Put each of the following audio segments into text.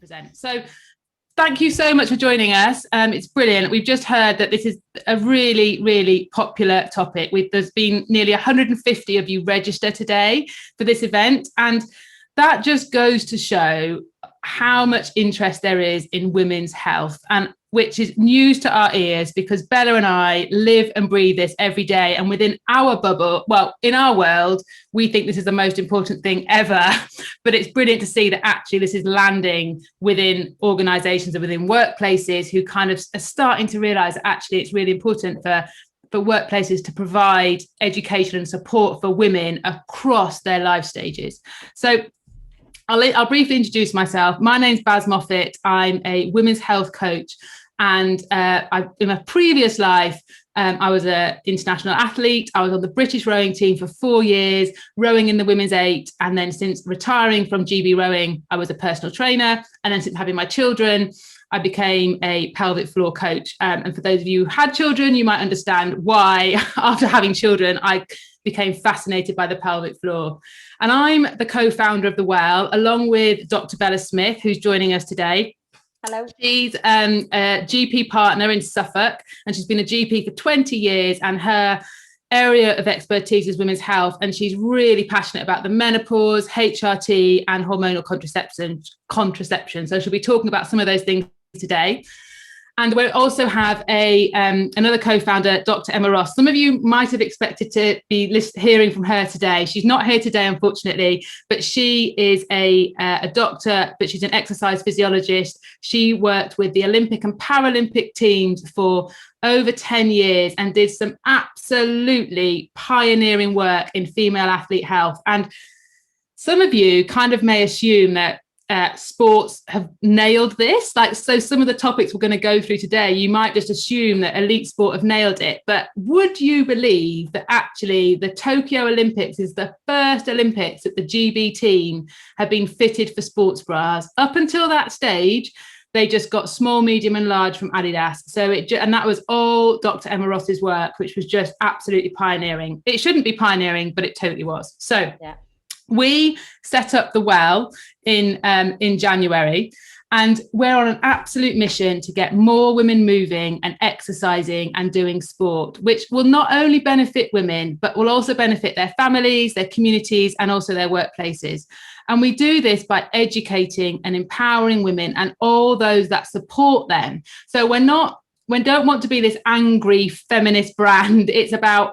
present. So thank you so much for joining us. It's brilliant. We've just heard that this is a really, really popular topic. There's been nearly 150 of you register today for this event. And that just goes to show how much interest there is in women's health, and which is news to our ears because Bella and I live and breathe this every day. And within our bubble, well, in our world, we think this is the most important thing ever. But it's brilliant to see that actually this is landing within organisations and within workplaces who kind of are starting to realise that actually it's really important for workplaces to provide education and support for women across their life stages. So I'll briefly introduce myself. My name's Baz Moffat. I'm a women's health coach. And in my previous life, I was an international athlete. I was on the British rowing team for 4 years, rowing in the women's 8. And then since retiring from GB rowing, I was a personal trainer. And then since having my children, I became a pelvic floor coach. And for those of you who had children, you might understand why, after having children, I became fascinated by the pelvic floor. And I'm the co-founder of The Well, along with Dr. Bella Smith, who's joining us today. Hello. She's a GP partner in Suffolk, and she's been a GP for 20 years, and her area of expertise is women's health, and she's really passionate about the menopause, HRT, and hormonal contraception. So she'll be talking about some of those things today. And we also have another co-founder, Dr. Emma Ross. Some of you might have expected to be hearing from her today. She's not here today, unfortunately, but she is a doctor, but she's an exercise physiologist. She worked with the Olympic and Paralympic teams for over 10 years and did some absolutely pioneering work in female athlete health. And some of you kind of may assume that sports have nailed this. So some of the topics we're going to go through today, you might just assume that elite sport have nailed it. But would you believe that actually the Tokyo Olympics is the first Olympics that the GB team have been fitted for sports bras? Up until that stage, they just got small, medium and large from Adidas. And that was all Dr. Emma Ross's work, which was just absolutely pioneering. It shouldn't be pioneering, but it totally was. So yeah. We set up The Well in January, and we're on an absolute mission to get more women moving and exercising and doing sport, which will not only benefit women, but will also benefit their families, their communities, and also their workplaces. And we do this by educating and empowering women and all those that support them. So we don't want to be this angry feminist brand. It's about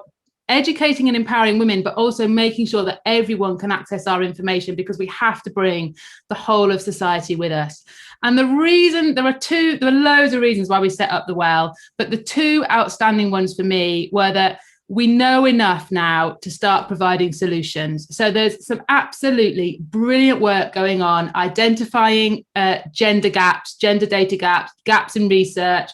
educating and empowering women, but also making sure that everyone can access our information, because we have to bring the whole of society with us. And the reason, there are loads of reasons why we set up The Well, but the two outstanding ones for me were that we know enough now to start providing solutions. So there's some absolutely brilliant work going on, identifying gender gaps, gender data gaps, gaps in research,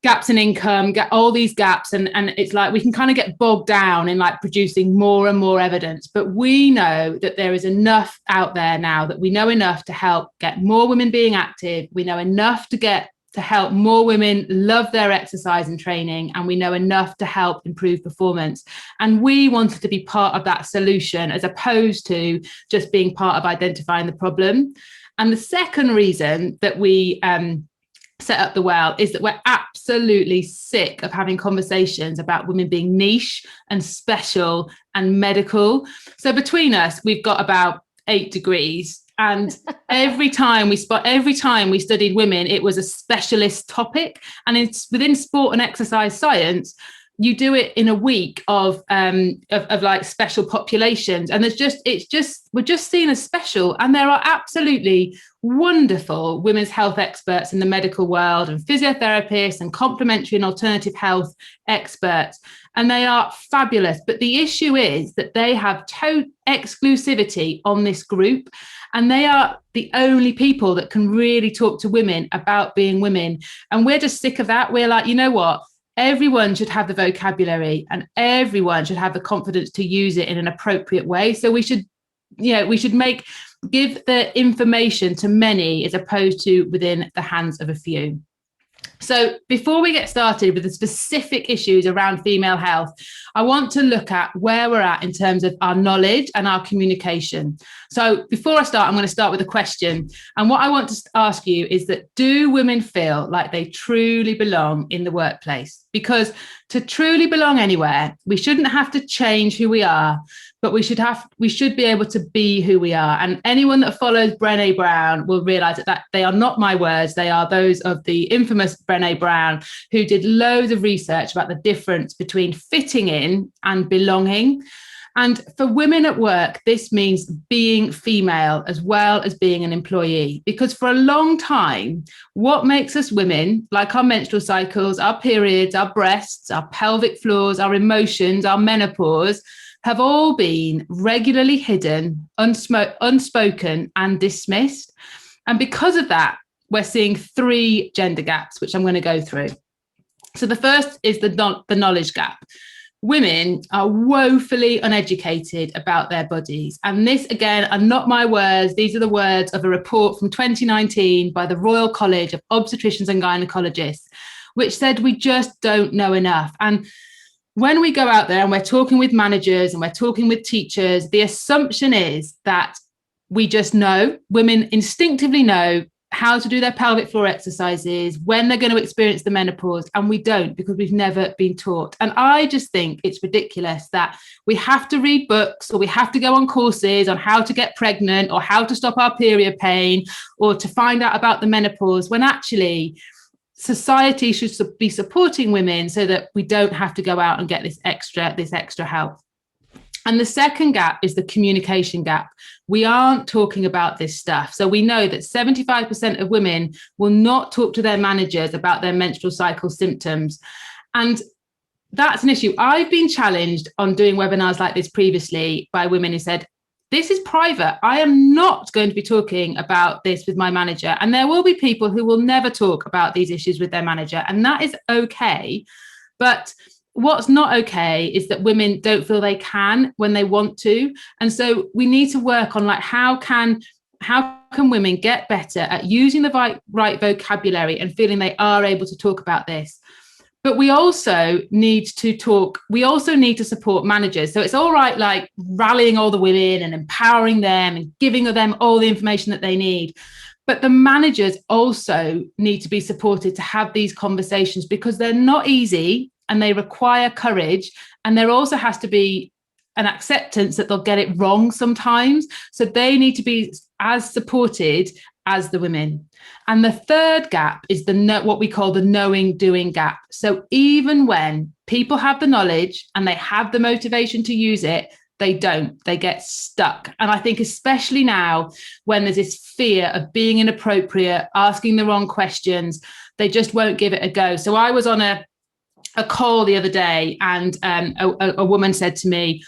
gaps in income, all these gaps. And it's like we can kind of get bogged down in like producing more and more evidence. But we know that there is enough out there now, that we know enough to help get more women being active. We know enough to help more women love their exercise and training. And we know enough to help improve performance. And we wanted to be part of that solution, as opposed to just being part of identifying the problem. And the second reason that we set up The Well is that we're absolutely sick of having conversations about women being niche and special and medical. So between us, we've got about 8 degrees. And every time we studied women, it was a specialist topic. And it's within sport and exercise science, you do it in a week of like special populations, and we're just seen as special. And there are absolutely wonderful women's health experts in the medical world, and physiotherapists and complementary and alternative health experts, and they are fabulous. But the issue is that they have exclusivity on this group, and they are the only people that can really talk to women about being women. And we're just sick of that. We're like, you know what? Everyone should have the vocabulary, and everyone should have the confidence to use it in an appropriate way. So we should give the information to many, as opposed to within the hands of a few. So before we get started with the specific issues around female health, I want to look at where we're at in terms of our knowledge and our communication. So before I start, I'm going to start with a question. And what I want to ask you is that, do women feel like they truly belong in the workplace? Because to truly belong anywhere, we shouldn't have to change who we are, but we should be able to be who we are. And anyone that follows Brené Brown will realize that they are not my words. They are those of the infamous Brené Brown, who did loads of research about the difference between fitting in and belonging. And for women at work, this means being female as well as being an employee. Because for a long time, what makes us women, like our menstrual cycles, our periods, our breasts, our pelvic floors, our emotions, our menopause, have all been regularly hidden, unspoken, and dismissed. And because of that, we're seeing 3 gender gaps, which I'm going to go through. So the first is the knowledge gap. Women are woefully uneducated about their bodies. And this, again, are not my words. These are the words of a report from 2019 by the Royal College of Obstetricians and Gynecologists, which said we just don't know enough. And when we go out there and we're talking with managers and we're talking with teachers, the assumption is that we just know, women instinctively know how to do their pelvic floor exercises, when they're going to experience the menopause, and we don't, because we've never been taught. And I just think it's ridiculous that we have to read books, or we have to go on courses on how to get pregnant, or how to stop our period pain, or to find out about the menopause, when actually society should be supporting women so that we don't have to go out and get this extra help. And the second gap is the communication gap. We aren't talking about this stuff. So we know that 75% of women will not talk to their managers about their menstrual cycle symptoms. And that's an issue. I've been challenged on doing webinars like this previously by women who said, this is private. I am not going to be talking about this with my manager. And there will be people who will never talk about these issues with their manager. And that is okay. But what's not okay is that women don't feel they can when they want to. And so we need to work on, like, how can women get better at using the right vocabulary and feeling they are able to talk about this. But we also need to support managers. So it's all right, like, rallying all the women and empowering them and giving them all the information that they need. But the managers also need to be supported to have these conversations, because they're not easy and they require courage. And there also has to be an acceptance that they'll get it wrong sometimes. So they need to be as supported as the women. And the third gap is what we call the knowing doing gap. So even when people have the knowledge and they have the motivation to use it, they don't. They get stuck. And I think especially now, when there's this fear of being inappropriate, asking the wrong questions, they just won't give it a go. So I was on a call the other day, and a woman said to me,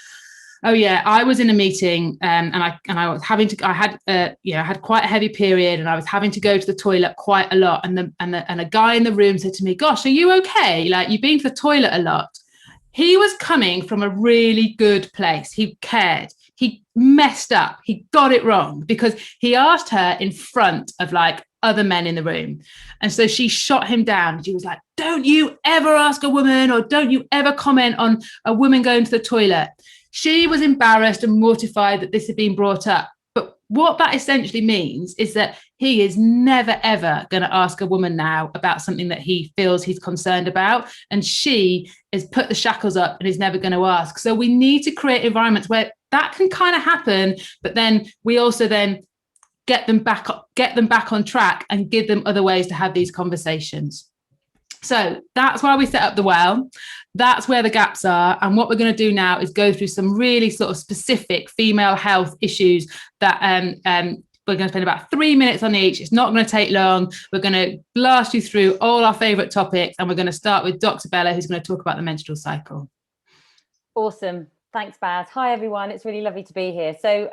oh yeah, I was in a meeting, and I was having to. I had quite a heavy period, and I was having to go to the toilet quite a lot. And a guy in the room said to me, "Gosh, are you okay? Like, you've been to the toilet a lot." He was coming from a really good place. He cared. He messed up. He got it wrong, because he asked her in front of, like, other men in the room. And so she shot him down. She was like, don't you ever ask a woman, or don't you ever comment on a woman going to the toilet. She was embarrassed and mortified that this had been brought up. But what that essentially means is that he is never, ever going to ask a woman now about something that he feels he's concerned about. And she has put the shackles up and is never going to ask. So we need to create environments where that can kind of happen, but then we also then get them back on track and give them other ways to have these conversations. So that's why we set up the WELL. That's where the gaps are. And what we're going to do now is go through some really sort of specific female health issues that we're going to spend about 3 minutes on each. It's not going to take long. We're going to blast you through all our favourite topics. And we're going to start with Dr. Bella, who's going to talk about the menstrual cycle. Awesome. Thanks, Baz. Hi, everyone. It's really lovely to be here. So,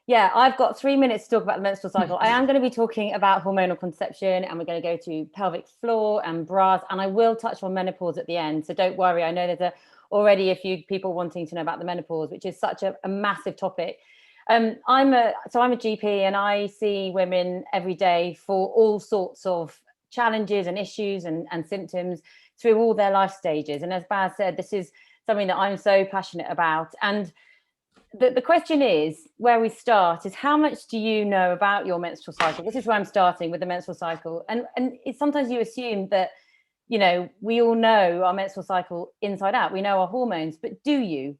yeah, I've got 3 minutes to talk about the menstrual cycle. I am going to be talking about hormonal contraception, and we're going to go to pelvic floor and bras, and I will touch on menopause at the end. So don't worry. I know there's already a few people wanting to know about the menopause, which is such a massive topic. I'm a GP, and I see women every day for all sorts of challenges and issues and symptoms through all their life stages. And as Baz said, this is something that I'm so passionate about. And the question is, where we start is, how much do you know about your menstrual cycle? This is where I'm starting with the menstrual cycle. And it's sometimes you assume that, you know, we all know our menstrual cycle inside out. We know our hormones, but do you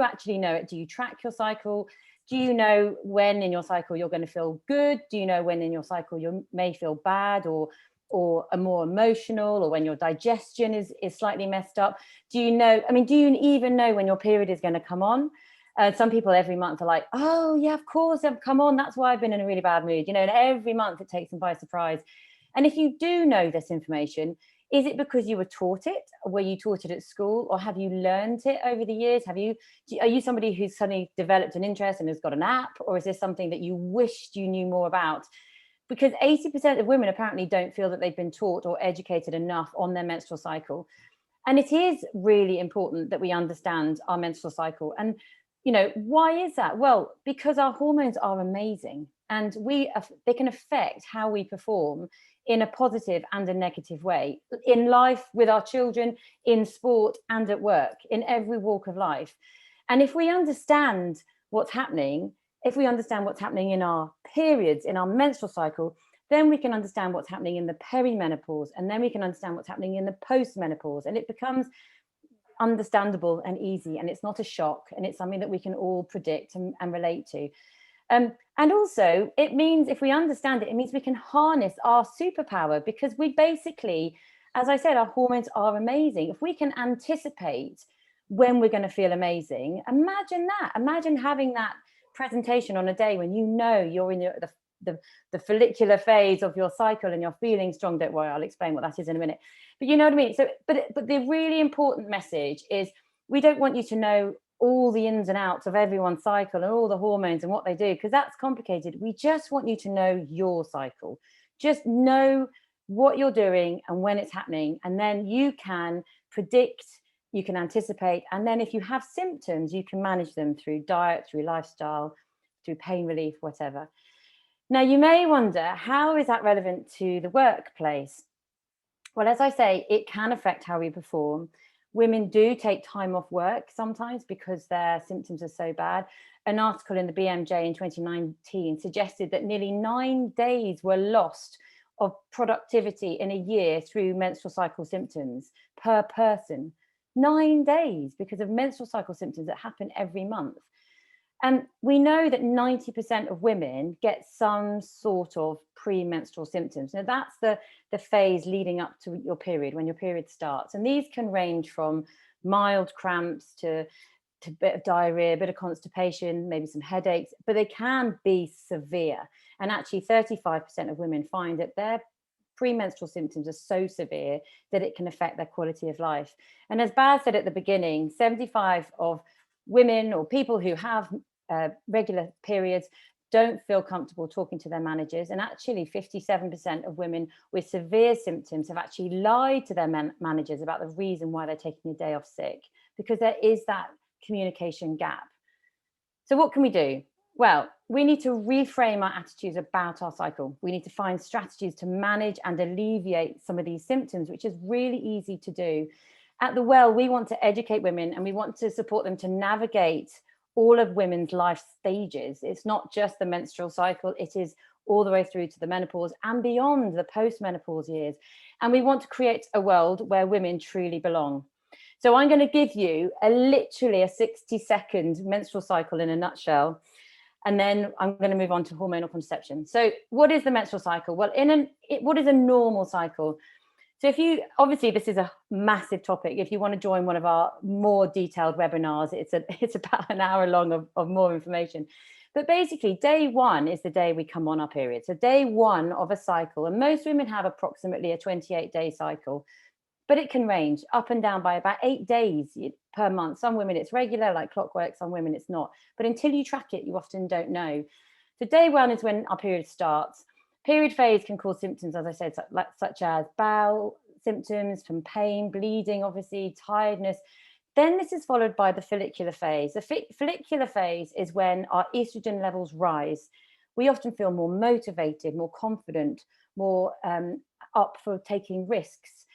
actually know it? Do you track your cycle? Do you know when in your cycle you're going to feel good? Do you know when in your cycle you may feel bad or are more emotional, or when your digestion is slightly messed up? Do you know, I mean, do you even know when your period is going to come on? Some people every month are like, oh yeah, of course, I've come on. That's why I've been in a really bad mood, you know, and every month it takes them by surprise. And if you do know this information, is it because you were taught it? Were you taught it at school, or have you learned it over the years? Are you somebody who's suddenly developed an interest and has got an app, or is this something that you wished you knew more about? Because 80% of women apparently don't feel that they've been taught or educated enough on their menstrual cycle. And it is really important that we understand our menstrual cycle. And, you know, why is that? Well, because our hormones are amazing, and they can affect how we perform in a positive and a negative way, in life, with our children, in sport, and at work, in every walk of life. And if we understand what's happening, in our periods, in our menstrual cycle, then we can understand what's happening in the perimenopause, and then we can understand what's happening in the postmenopause, and it becomes understandable and easy, and it's not a shock, and it's something that we can all predict and relate to. And also, it means, if we understand it, it means we can harness our superpower, because we basically, as I said, our hormones are amazing. If we can anticipate when we're going to feel amazing, imagine that. Imagine having that presentation on a day when you know you're in the follicular phase of your cycle and you're feeling strong. Don't worry, I'll explain what that is in a minute. But you know what I mean? So, but the really important message is, we don't want you to know all the ins and outs of everyone's cycle and all the hormones and what they do, because that's complicated. We just want you to know your cycle. Just know what you're doing and when it's happening, and then you can predict, you can anticipate, and then if you have symptoms, you can manage them through diet, through lifestyle, through pain relief, whatever. Now, you may wonder, how is that relevant to the workplace? Well, as I say, it can affect how we perform. Women do take time off work sometimes because their symptoms are so bad. An article in the BMJ in 2019 suggested that nearly 9 days were lost of productivity in a year through menstrual cycle symptoms per person. 9 days because of menstrual cycle symptoms that happen every month. And we know that 90% of women get some sort of premenstrual symptoms. Now, that's the phase leading up to your period, when your period starts. And these can range from mild cramps to a bit of diarrhea, a bit of constipation, maybe some headaches, but they can be severe. And actually 35% of women find that their premenstrual symptoms are so severe that it can affect their quality of life. And as Baz said at the beginning, 75 of women or people who have regular periods don't feel comfortable talking to their managers. And actually 57% of women with severe symptoms have actually lied to their managers about the reason why they're taking a day off sick, because there is that communication gap. So what can we do? Well, we need to reframe our attitudes about our cycle. We need to find strategies to manage and alleviate some of these symptoms, which is really easy to do. At the Well, we want to educate women, and we want to support them to navigate all of women's life stages. It's not just the menstrual cycle, it is all the way through to the menopause and beyond, the post-menopause years. And we want to create a world where women truly belong. So I'm going to give you literally a 60-second menstrual cycle in a nutshell, and then I'm going to move on to hormonal contraception. So what is the menstrual cycle? Well, what is a normal cycle? So obviously this is a massive topic. If you want to join one of our more detailed webinars, it's about an hour long of more information. But basically, day one is the day we come on our period. So day one of a cycle, and most women have approximately a 28-day cycle, but it can range up and down by about 8 days per month. Some women it's regular, like clockwork, some women it's not. But until you track it, you often don't know. So day one is when our period starts. Period phase can cause symptoms, as I said, such as bowel symptoms, from pain, bleeding, obviously, tiredness. Then this is followed by the follicular phase. The follicular phase is when our estrogen levels rise. We often feel more motivated, more confident, more up for taking risks.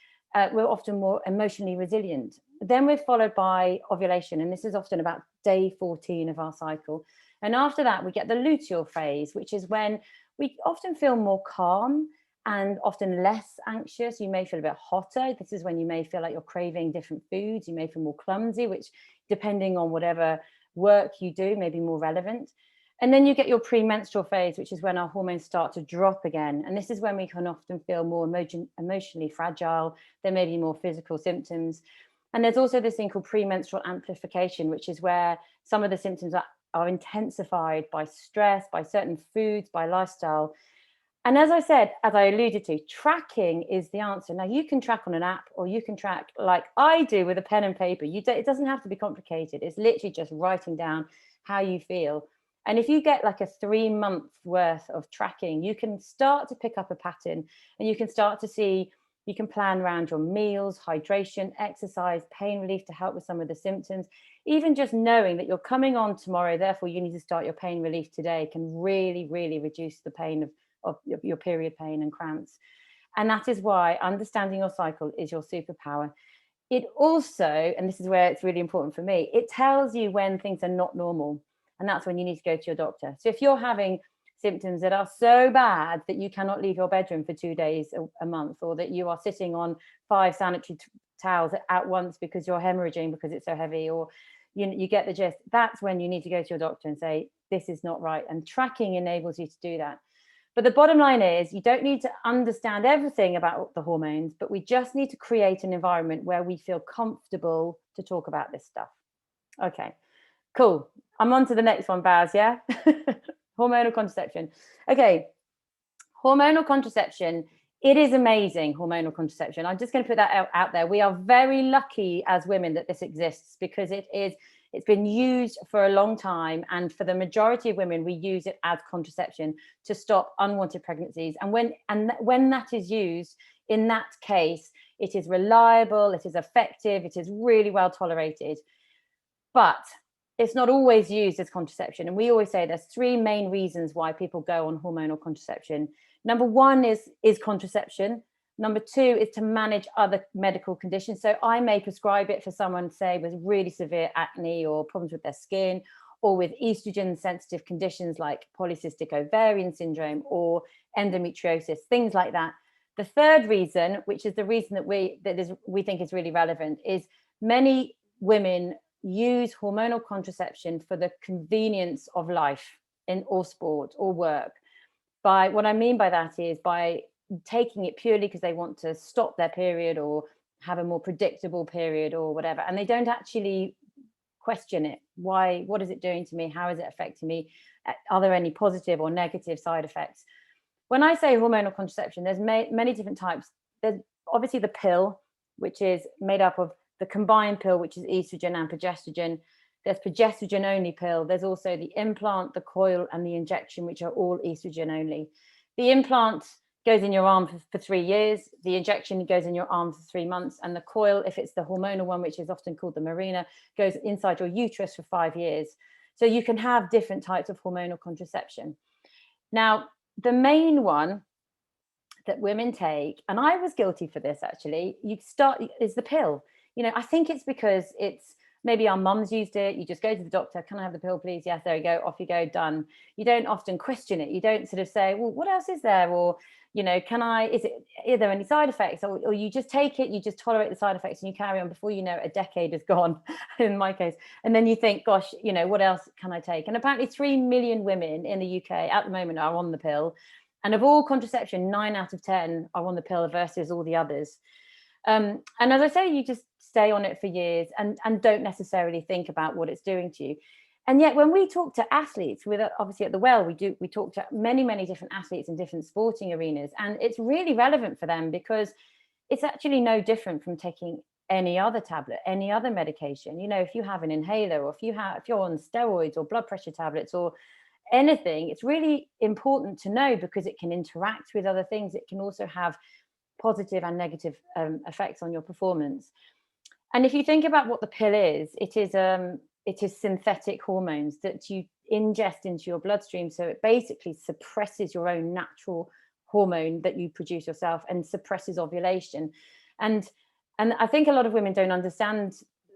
We're often more emotionally resilient. Then we're followed by ovulation, and this is often about day 14 of our cycle. And after that, we get the luteal phase, which is when we often feel more calm and often less anxious. You may feel a bit hotter. This is when you may feel like you're craving different foods. You may feel more clumsy, which, depending on whatever work you do, may be more relevant. And then you get your premenstrual phase, which is when our hormones start to drop again. And this is when we can often feel more emotionally fragile. There may be more physical symptoms. And there's also this thing called premenstrual amplification, which is where some of the symptoms are intensified by stress, by certain foods, by lifestyle. And as I said, as I alluded to, tracking is the answer. Now, you can track on an app, or you can track like I do with a pen and paper. It doesn't have to be complicated. It's literally just writing down how you feel. And if you get like a 3-month worth of tracking, you can start to pick up a pattern, and you can start to see, you can plan around your meals, hydration, exercise, pain relief to help with some of the symptoms. Even just knowing that you're coming on tomorrow, therefore you need to start your pain relief today, can really, really reduce the pain of your period pain and cramps. And that is why understanding your cycle is your superpower. It also, and this is where it's really important for me, it tells you when things are not normal. And that's when you need to go to your doctor. So if you're having symptoms that are so bad that you cannot leave your bedroom for 2 days a month, or that you are sitting on 5 sanitary towels at once because you're hemorrhaging because it's so heavy, or you get the gist, that's when you need to go to your doctor and say, this is not right. And tracking enables you to do that. But the bottom line is, you don't need to understand everything about the hormones, but we just need to create an environment where we feel comfortable to talk about this stuff. Okay, cool. I'm on to the next one, Baz, yeah? Hormonal contraception. Okay, hormonal contraception. It is amazing, hormonal contraception. I'm just going to put that out there. We are very lucky as women that this exists, because it's been used for a long time. And for the majority of women, we use it as contraception to stop unwanted pregnancies. And when that is used, in that case, it is reliable, it is effective, it is really well tolerated. But it's not always used as contraception. And we always say there's 3 main reasons why people go on hormonal contraception. Number 1 is contraception. Number 2 is to manage other medical conditions. So I may prescribe it for someone, say, with really severe acne or problems with their skin, or with estrogen sensitive conditions like polycystic ovarian syndrome or endometriosis, things like that. The third reason, which is the reason that we think is really relevant, is many women use hormonal contraception for the convenience of life or sport or work. By what I mean by that is by taking it purely because they want to stop their period or have a more predictable period or whatever, and they don't actually question it. Why? What is it doing to me? How is it affecting me? Are there any positive or negative side effects? When I say hormonal contraception, there's many different types. There's obviously the pill, which is made up of the combined pill, which is estrogen and progestogen. There's progestogen only pill. There's also the implant, the coil, and the injection, which are all estrogen only. The implant goes in your arm for 3 years. The injection goes in your arm for 3 months. And the coil, if it's the hormonal one, which is often called the Mirena, goes inside your uterus for 5 years. So you can have different types of hormonal contraception. Now, the main one that women take, and I was guilty for this actually, is the pill. I think it's because it's maybe our mums used it. You just go to the doctor, can I have the pill, please? Yes, there you go, off you go, done. You don't often question it. You don't sort of say, well, what else is there? Or, are there any side effects? Or you just take it, you just tolerate the side effects and you carry on. Before you know it, a decade is gone, in my case. And then you think, gosh, what else can I take? And apparently 3 million women in the UK at the moment are on the pill. And of all contraception, 9 out of 10 are on the pill versus all the others. And as I say, you just stay on it for years and don't necessarily think about what it's doing to you. And yet when we talk to athletes, obviously at the Well, we talk to many, many different athletes in different sporting arenas, and it's really relevant for them because it's actually no different from taking any other tablet, any other medication. If you have an inhaler, or if you're on steroids or blood pressure tablets or anything, it's really important to know because it can interact with other things. It can also have positive and negative effects on your performance. And if you think about what the pill is, it is synthetic hormones that you ingest into your bloodstream. So it basically suppresses your own natural hormone that you produce yourself and suppresses ovulation. And I think a lot of women don't understand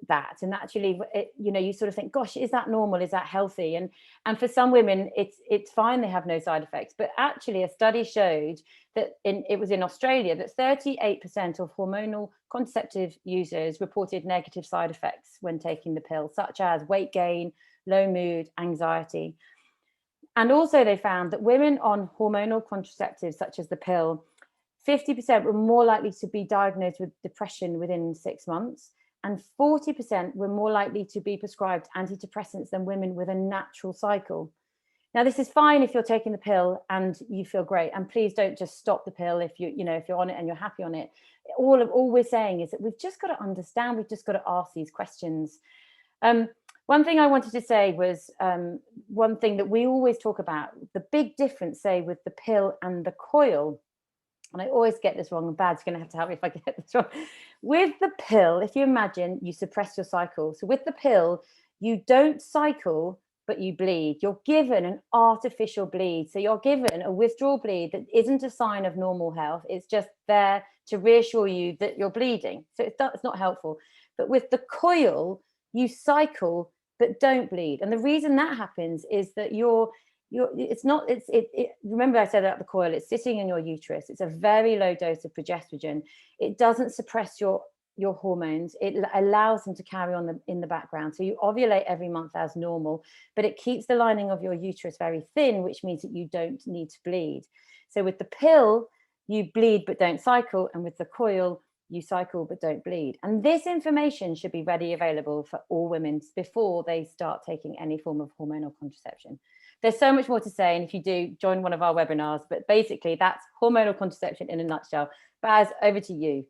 that. And actually, you sort of think, gosh, is that normal? Is that healthy? And for some women, it's fine. They have no side effects. But actually, a study showed that it was in Australia that 38% of hormonal contraceptive users reported negative side effects when taking the pill, such as weight gain, low mood, anxiety. And also they found that women on hormonal contraceptives, such as the pill, 50% were more likely to be diagnosed with depression within 6 months, and 40% were more likely to be prescribed antidepressants than women with a natural cycle. Now, this is fine if you're taking the pill and you feel great, and please don't just stop the pill if you're on it and you're happy on it. All we're saying is that we've just got to understand, we've just got to ask these questions. One thing I wanted to say was one thing that we always talk about, the big difference, say, with the pill and the coil. And I always get this wrong, and Bad's going to have to help me if I get this wrong. With the pill, if you imagine you suppress your cycle. So with the pill, you don't cycle, but you bleed. You're given an artificial bleed. So you're given a withdrawal bleed that isn't a sign of normal health. It's just there to reassure you that you're bleeding. So it's not helpful. But with the coil, you cycle, but don't bleed. And the reason that happens is that remember I said about the coil, it's sitting in your uterus. It's a very low dose of progesterone. It doesn't suppress your hormones. It allows them to carry on in the background. So you ovulate every month as normal, but it keeps the lining of your uterus very thin, which means that you don't need to bleed. So with the pill, you bleed but don't cycle, and with the coil, you cycle but don't bleed. And this information should be readily available for all women before they start taking any form of hormonal contraception. There's so much more to say, and if you do, join one of our webinars. But basically, that's hormonal contraception in a nutshell. Baz, over to you.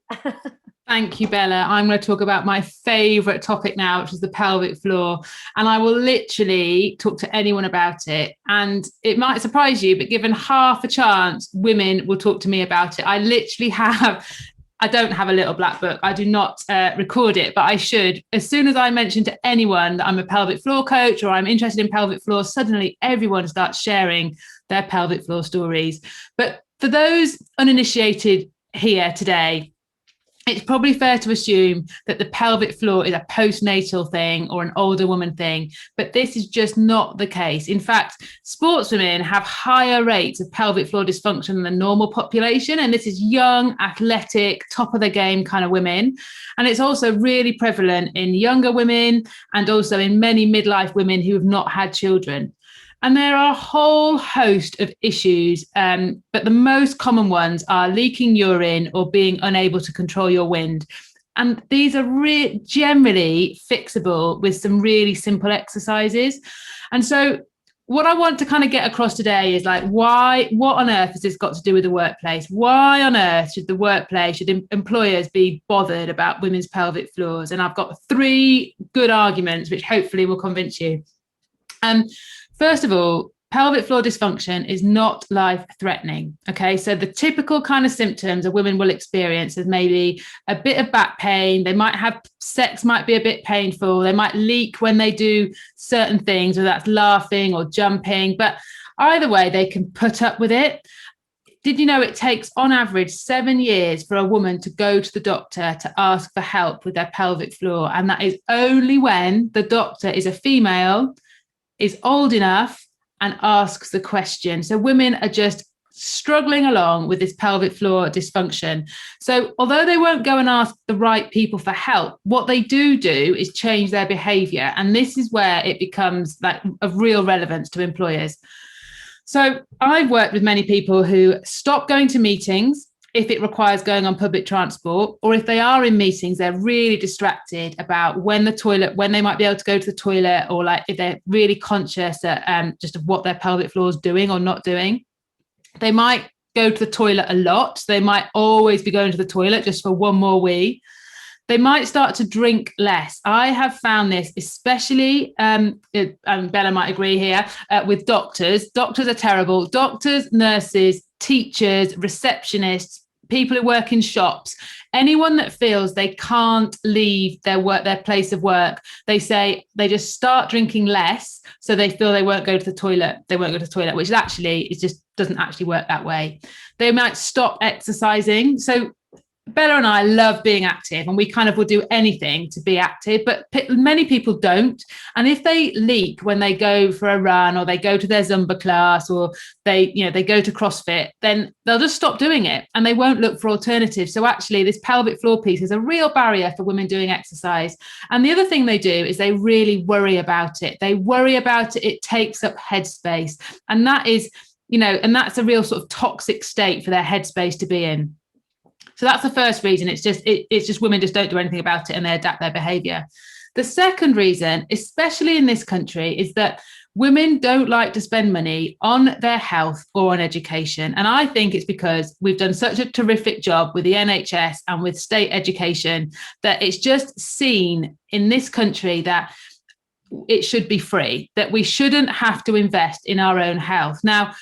Thank you, Bella. I'm going to talk about my favourite topic now, which is the pelvic floor. And I will literally talk to anyone about it. And it might surprise you, but given half a chance, women will talk to me about it. I don't have a little black book. I do not record it, but I should. As soon as I mention to anyone that I'm a pelvic floor coach or I'm interested in pelvic floor, suddenly everyone starts sharing their pelvic floor stories. But for those uninitiated here today, it's probably fair to assume that the pelvic floor is a postnatal thing or an older woman thing, but this is just not the case. In fact, sportswomen have higher rates of pelvic floor dysfunction than the normal population, and this is young, athletic, top of the game kind of women. And it's also really prevalent in younger women and also in many midlife women who have not had children. And there are a whole host of issues, but the most common ones are leaking urine or being unable to control your wind. And these are generally fixable with some really simple exercises. And so what I want to kind of get across today is like, what on earth has this got to do with the workplace? Why on earth should employers be bothered about women's pelvic floors? And I've got 3 good arguments, which hopefully will convince you. First of all, pelvic floor dysfunction is not life-threatening. Okay, so the typical kind of symptoms a woman will experience is maybe a bit of back pain. They might have sex, might be a bit painful. They might leak when they do certain things, whether that's laughing or jumping. But either way, they can put up with it. Did you know it takes on average 7 years for a woman to go to the doctor to ask for help with their pelvic floor? And that is only when the doctor is a female, is old enough, and asks the question. So women are just struggling along with this pelvic floor dysfunction. So although they won't go and ask the right people for help, what they do is change their behavior. And this is where it becomes like of real relevance to employers. So I've worked with many people who stop going to meetings if it requires going on public transport, or if they are in meetings, they're really distracted about when they might be able to go to the toilet, or like if they're really conscious just of what their pelvic floor is doing or not doing. They might go to the toilet a lot. So they might always be going to the toilet just for one more wee. They might start to drink less. I have found this, especially, and Bella might agree here, with doctors. Doctors are terrible. Doctors, nurses, teachers, receptionists, people who work in shops, anyone that feels they can't leave their place of work, they say they just start drinking less, so they feel they won't go to the toilet. They won't go to the toilet, which actually it just doesn't actually work that way. They might stop exercising. So Bella and I love being active, and we kind of will do anything to be active, but many people don't. And if they leak when they go for a run, or they go to their Zumba class, or they go to CrossFit, then they'll just stop doing it and they won't look for alternatives. So actually this pelvic floor piece is a real barrier for women doing exercise. And the other thing they do is they really worry about it. They worry about it. It takes up headspace. And that is, and that's a real sort of toxic state for their headspace to be in. So that's the first reason. It's just women just don't do anything about it, and they adapt their behavior. The second reason, especially in this country, is that women don't like to spend money on their health or on education. And I think it's because we've done such a terrific job with the NHS and with state education that it's just seen in this country that it should be free, that we shouldn't have to invest in our own health. Now,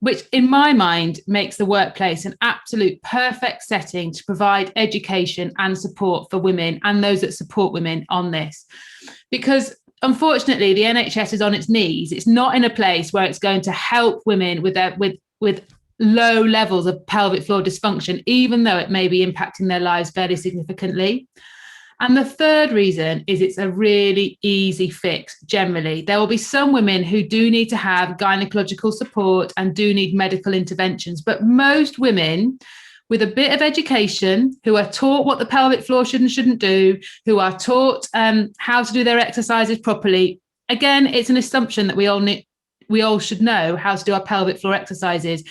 which in my mind makes the workplace an absolute perfect setting to provide education and support for women and those that support women on this. Because unfortunately, the NHS is on its knees. It's not in a place where it's going to help women with low levels of pelvic floor dysfunction, even though it may be impacting their lives very significantly. And the third reason is it's a really easy fix generally. There will be some women who do need to have gynecological support and do need medical interventions, but most women with a bit of education, who are taught what the pelvic floor should and shouldn't do, who are taught how to do their exercises properly. Again, it's an assumption that we all should know how to do our pelvic floor exercises.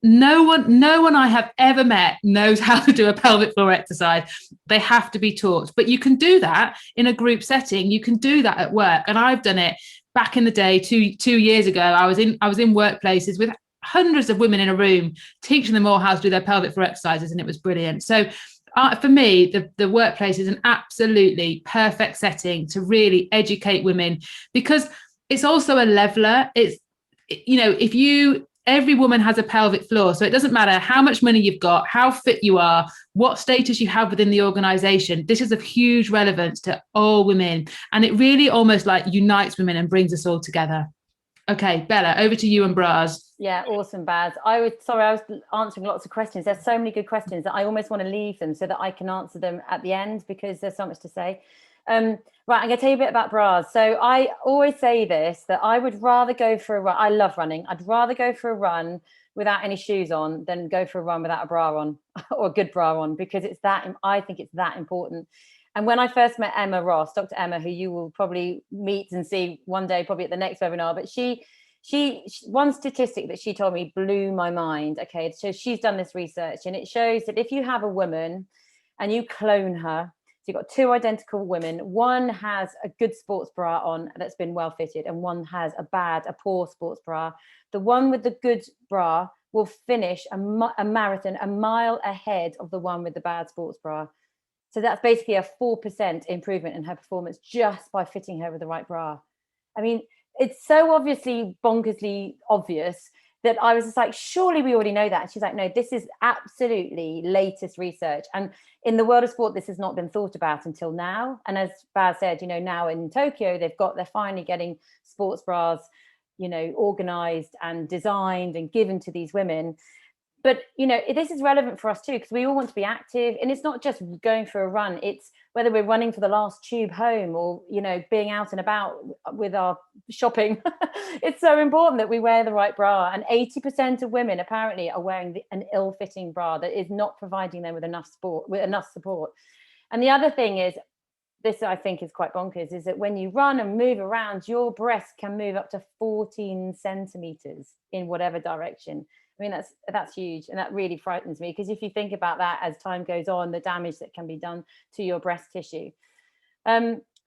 No one I have ever met knows how to do a pelvic floor exercise. They have to be taught. But you can do that in a group setting. You can do that at work. And I've done it back in the day, two years ago. I was in workplaces with hundreds of women in a room, teaching them all how to do their pelvic floor exercises, and it was brilliant. So for me, the workplace is an absolutely perfect setting to really educate women, because it's also a leveler. Every woman has a pelvic floor. So it doesn't matter how much money you've got, how fit you are, what status you have within the organization. This is of huge relevance to all women. And it really almost like unites women and brings us all together. Okay, Bella, over to you and bras. Yeah, awesome, Baz. I was answering lots of questions. There's so many good questions that I almost want to leave them so that I can answer them at the end, because there's so much to say. Right, I'm going to tell you a bit about bras. So I always say this, that I would rather go for a run. I love running. I'd rather go for a run without any shoes on than go for a run without a bra on or a good bra on, because I think it's that important. And when I first met Emma Ross, Dr. Emma, who you will probably meet and see one day, probably at the next webinar, but she one statistic that she told me blew my mind. Okay, so she's done this research, and it shows that if you have a woman and you clone her, so you've got two identical women, one has a good sports bra on that's been well fitted, and one has a poor sports bra. The one with the good bra will finish a marathon a mile ahead of the one with the bad sports bra. So that's basically a 4% improvement in her performance just by fitting her with the right bra. I mean, it's so obviously bonkersly obvious that I was just like, surely we already know that. And she's like, no, this is absolutely latest research. And in the world of sport, this has not been thought about until now. And as Baz said, now in Tokyo, they're finally getting sports bras, organized and designed and given to these women. But, this is relevant for us too, because we all want to be active. And it's not just going for a run. It's whether we're running for the last tube home or, being out and about with our shopping. It's so important that we wear the right bra. And 80% of women apparently are wearing an ill-fitting bra that is not providing them with enough support. And the other thing is, this I think is quite bonkers, is that when you run and move around, your breast can move up to 14 centimeters in whatever direction. I mean, that's huge. And that really frightens me, because if you think about that as time goes on, the damage that can be done to your breast tissue.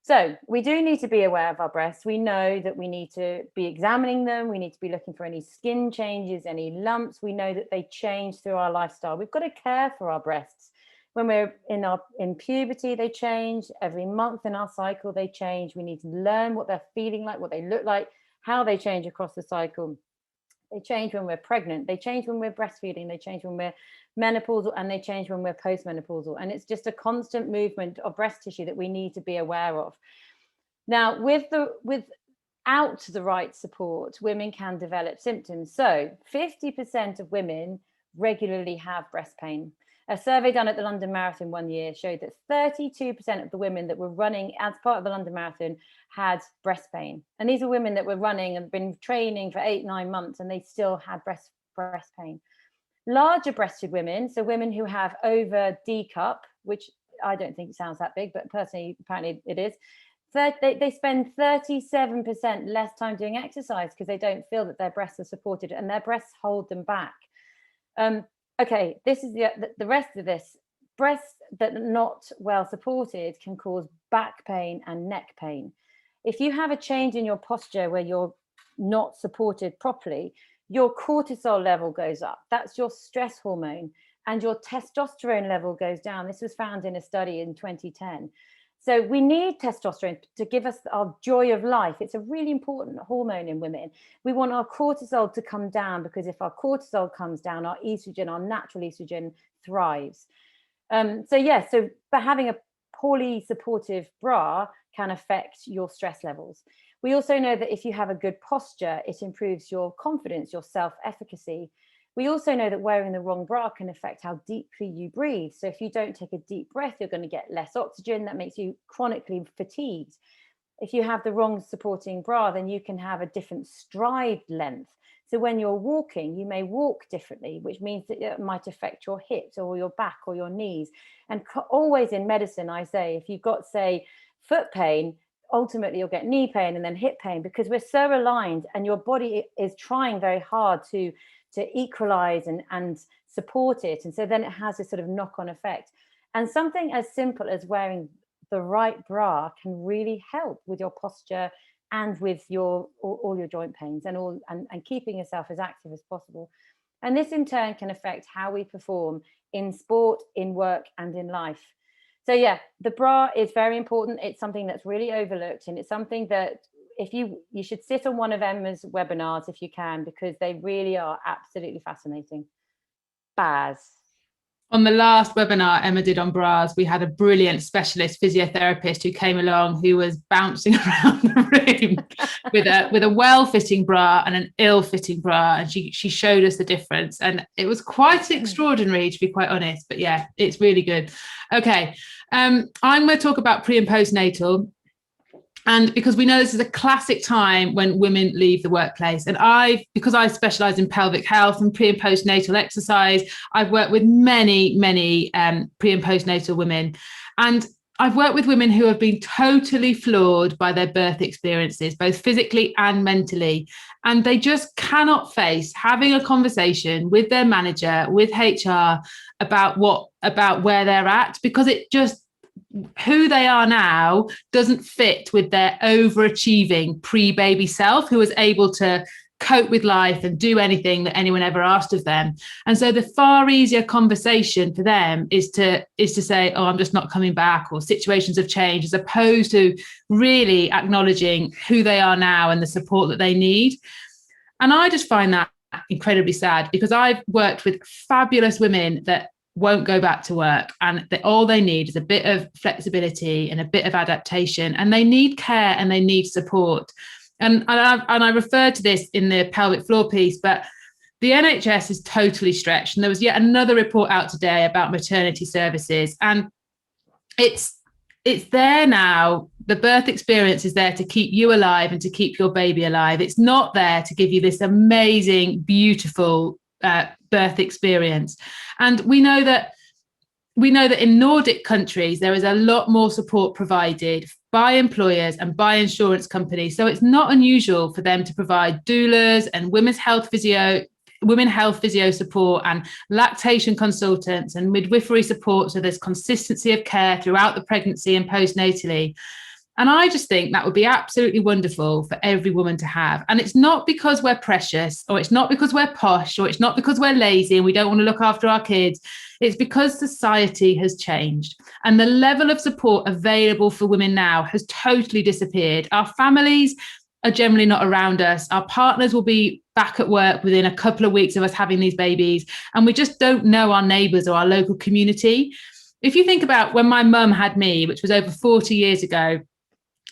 So we do need to be aware of our breasts. We know that we need to be examining them. We need to be looking for any skin changes, any lumps. We know that they change through our lifestyle. We've got to care for our breasts. When we're in puberty, they change. Every month in our cycle, they change. We need to learn what they're feeling like, what they look like, how they change across the cycle. They change when we're pregnant. They change when we're breastfeeding. They change when we're menopausal, and they change when we're postmenopausal. And it's just a constant movement of breast tissue that we need to be aware of. Now, without the right support, women can develop symptoms. So 50% of women regularly have breast pain. A survey done at the London Marathon one year showed that 32% of the women that were running as part of the London Marathon had breast pain. And these are women that were running and been training for 8-9 months, and they still had breast pain. Larger breasted women, so women who have over D cup, which I don't think sounds that big, but personally, apparently it is. They spend 37% less time doing exercise because they don't feel that their breasts are supported, and their breasts hold them back. Okay, this is the rest of this. Breasts that are not well supported can cause back pain and neck pain. If you have a change in your posture where you're not supported properly, your cortisol level goes up. That's your stress hormone, and your testosterone level goes down. This was found in a study in 2010. So we need testosterone to give us our joy of life. It's a really important hormone in women. We want our cortisol to come down, because if our cortisol comes down, our estrogen, our natural estrogen, thrives. So but having a poorly supportive bra can affect your stress levels. We also know that if you have a good posture, it improves your confidence, your self-efficacy. We also know that wearing the wrong bra can affect how deeply you breathe. So if you don't take a deep breath, you're going to get less oxygen. That makes you chronically fatigued. If you have the wrong supporting bra, then you can have a different stride length. So when you're walking, you may walk differently, which means that it might affect your hips or your back or your knees. And always in medicine, I say, if you've got, say, foot pain, ultimately you'll get knee pain and then hip pain, because we're so aligned, and your body is trying very hard to equalize and support it. And so then it has this sort of knock-on effect. And something as simple as wearing the right bra can really help with your posture and with all your joint pains and keeping yourself as active as possible. And this in turn can affect how we perform in sport, in work, and in life. So yeah, the bra is very important. It's something that's really overlooked, and it's something that if you should sit on one of Emma's webinars if you can, because they really are absolutely fascinating. Baz. On the last webinar Emma did on bras, we had a brilliant specialist physiotherapist who came along, who was bouncing around the room with a well-fitting bra and an ill-fitting bra, and she showed us the difference, and it was quite extraordinary, to be quite honest. But yeah, it's really good. Okay, I'm going to talk about pre and postnatal. And because we know this is a classic time when women leave the workplace. And because I specialize in pelvic health and pre and postnatal exercise, I've worked with many pre and postnatal women. And I've worked with women who have been totally floored by their birth experiences, both physically and mentally. And they just cannot face having a conversation with their manager, with HR, about where they're at, because it just, who they are now doesn't fit with their overachieving pre-baby self, who was able to cope with life and do anything that anyone ever asked of them. And so the far easier conversation for them is to say, oh, I'm just not coming back, or situations have changed, as opposed to really acknowledging who they are now and the support that they need. And I just find that incredibly sad, because I've worked with fabulous women that won't go back to work, and all they need is a bit of flexibility and a bit of adaptation, and they need care and they need support. And I referred to this in the pelvic floor piece, but the NHS is totally stretched. And there was yet another report out today about maternity services, and it's there now. The birth experience is there to keep you alive and to keep your baby alive. It's not there to give you this amazing, beautiful birth experience. And we know that in Nordic countries there is a lot more support provided by employers and by insurance companies. So it's not unusual for them to provide doulas and women's health physio support and lactation consultants and midwifery support. So there's consistency of care throughout the pregnancy and postnatally. And I just think that would be absolutely wonderful for every woman to have. And it's not because we're precious, or it's not because we're posh, or it's not because we're lazy and we don't want to look after our kids. It's because society has changed, and the level of support available for women now has totally disappeared. Our families are generally not around us. Our partners will be back at work within a couple of weeks of us having these babies, and we just don't know our neighbours or our local community. If you think about when my mum had me, which was over 40 years ago,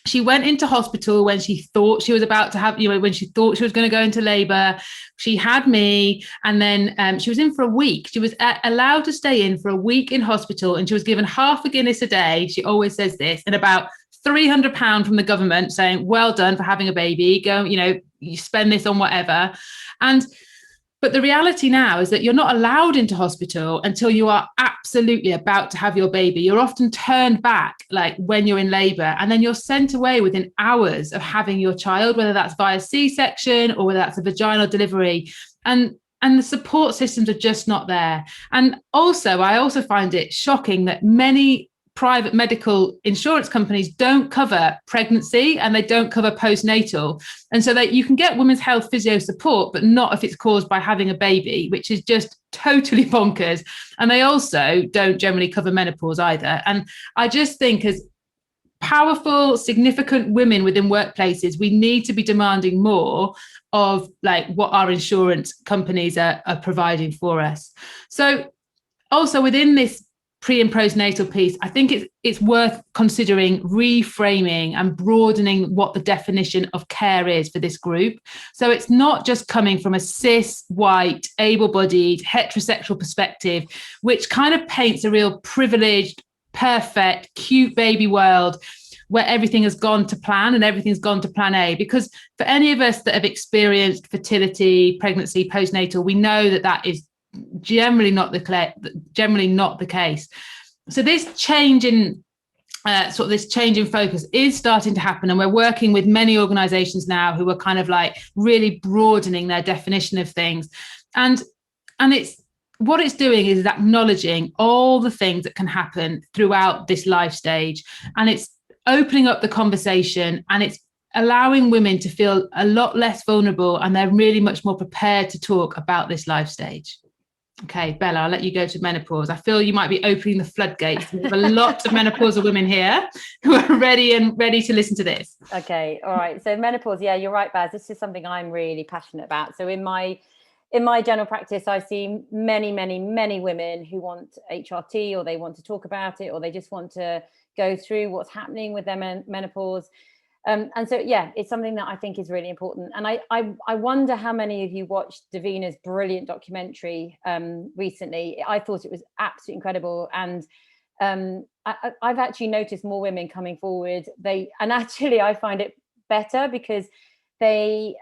she went into hospital when she thought she was about to have, when she thought she was going to go into labor. She had me, and then she was in for a week. She was allowed to stay in for a week in hospital, and she was given half a Guinness a day. She always says this, and about £300 from the government saying, well done for having a baby. Go, you spend this on whatever. But the reality now is that you're not allowed into hospital until you are absolutely about to have your baby. You're often turned back, like when you're in labor, and then you're sent away within hours of having your child, whether that's via C-section or whether that's a vaginal delivery. And the support systems are just not there. And also, I also find it shocking that many private medical insurance companies don't cover pregnancy and they don't cover postnatal. And so that you can get women's health physio support, but not if it's caused by having a baby, which is just totally bonkers. And they also don't generally cover menopause either. And I just think as powerful, significant women within workplaces, we need to be demanding more of like what our insurance companies are providing for us. So also within this pre and postnatal piece, I think it's worth considering reframing and broadening what the definition of care is for this group. So it's not just coming from a cis, white, able-bodied, heterosexual perspective, which kind of paints a real privileged, perfect, cute baby world where everything has gone to plan and everything's gone to plan A. Because for any of us that have experienced fertility, pregnancy, postnatal, we know that is generally not the case. So this change in focus is starting to happen, and we're working with many organizations now who are kind of like really broadening their definition of things, and it's what it's doing is acknowledging all the things that can happen throughout this life stage, and it's opening up the conversation, and it's allowing women to feel a lot less vulnerable, and they're really much more prepared to talk about this life stage. Okay, Bella, I'll let you go to menopause. I feel you might be opening the floodgates. We have a lot of menopausal women here who are ready to listen to this. Okay, all right. So menopause, yeah, you're right, Baz. This is something I'm really passionate about. So in my general practice, I see many, many, many women who want HRT, or they want to talk about it, or they just want to go through what's happening with their menopause. And so, yeah, it's something that I think is really important. And I wonder how many of you watched Davina's brilliant documentary recently. I thought it was absolutely incredible. And I've actually noticed more women coming forward. And actually, I find it better because they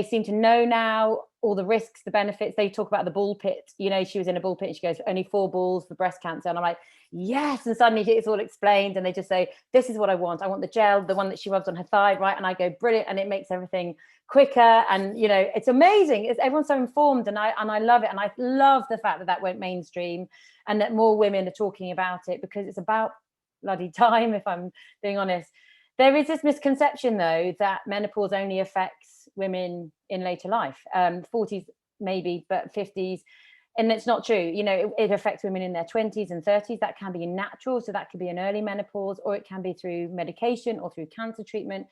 seem to know now all the risks, the benefits. They talk about the ball pit. She was in a ball pit and she goes, only 4 balls for breast cancer. And I'm like, yes. And suddenly it's all explained, and they just say, this is what I want. I want the gel, the one that she rubs on her thigh, right? And I go, brilliant. And it makes everything quicker. And, it's amazing. Everyone's so informed, and I love it. And I love the fact that went mainstream and that more women are talking about it, because it's about bloody time, if I'm being honest. There is this misconception, though, that menopause only affects women in later life, 40s maybe, but 50s. And it's not true. It affects women in their 20s and 30s. That can be natural. So that could be an early menopause, or it can be through medication or through cancer treatment.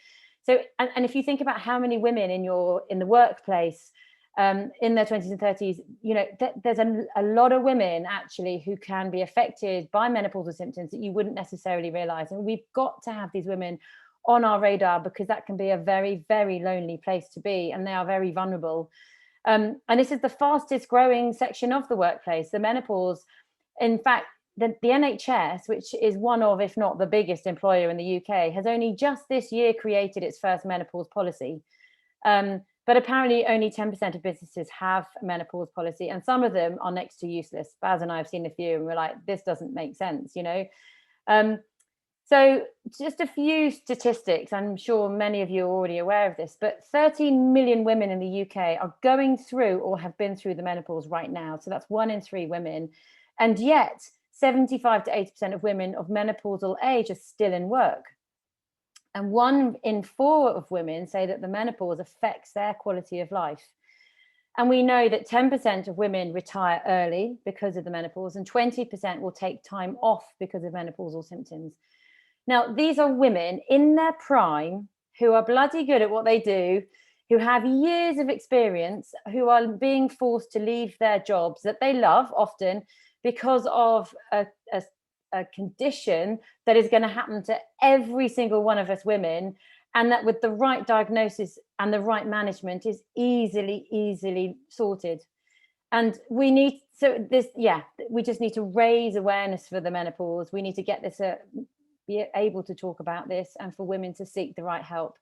So, and if you think about how many women in the workplace, in their 20s and 30s, there's a lot of women actually who can be affected by menopausal symptoms that you wouldn't necessarily realize. And we've got to have these women on our radar, because that can be a very, very lonely place to be, and they are very vulnerable. And this is the fastest growing section of the workplace, the menopause. In fact, the NHS, which is one of, if not the biggest employer in the UK, has only just this year created its first menopause policy. But apparently only 10% of businesses have a menopause policy, and some of them are next to useless. Baz and I have seen a few, and we're like, this doesn't make sense, So just a few statistics. I'm sure many of you are already aware of this, but 13 million women in the UK are going through or have been through the menopause right now. So that's 1 in 3 women. And yet 75 to 80% of women of menopausal age are still in work. And 1 in 4 of women say that the menopause affects their quality of life. And we know that 10% of women retire early because of the menopause, and 20% will take time off because of menopausal symptoms. Now, these are women in their prime who are bloody good at what they do, who have years of experience, who are being forced to leave their jobs that they love often because of a condition that is going to happen to every single one of us women, and that with the right diagnosis and the right management is easily sorted. And we just need to raise awareness for the menopause. We need to get this, be able to talk about this, and for women to seek the right help.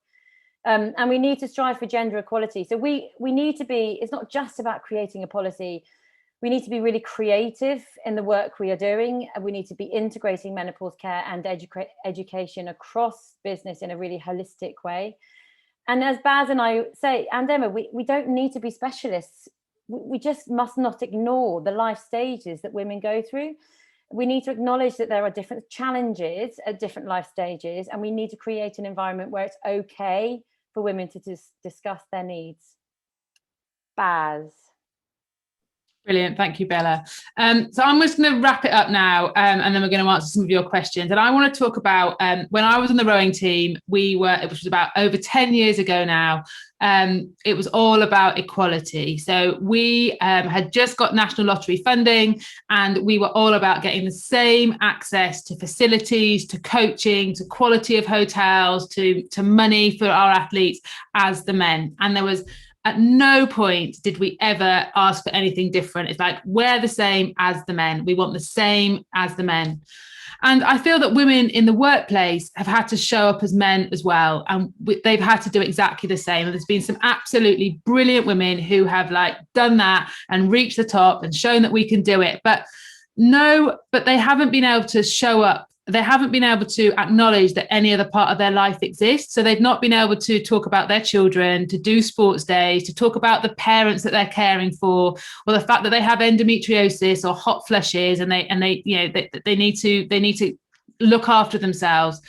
And we need to strive for gender equality. So we need to be, it's not just about creating a policy. We need to be really creative in the work we are doing. And we need to be integrating menopause care and education across business in a really holistic way. And as Baz and I say, and Emma, we don't need to be specialists. We just must not ignore the life stages that women go through. We need to acknowledge that there are different challenges at different life stages, and we need to create an environment where it's okay for women to discuss their needs. Baz. Brilliant. Thank you, Bella. So I'm just going to wrap it up now, and then we're going to answer some of your questions. And I want to talk about when I was on the rowing team, it was about over 10 years ago now. It was all about equality. So we had just got national lottery funding, and we were all about getting the same access to facilities, to coaching, to quality of hotels, to money for our athletes as the men. And there was at no point did we ever ask for anything different. It's like, we're the same as the men. We want the same as the men. And I feel that women in the workplace have had to show up as men as well. And they've had to do exactly the same. And there's been some absolutely brilliant women who have done that and reached the top and shown that we can do it. But they haven't been able to show up. They haven't been able to acknowledge that any other part of their life exists. So they've not been able to talk about their children, to do sports days, to talk about the parents that they're caring for, or the fact that they have endometriosis or hot flushes, and they need to look after themselves.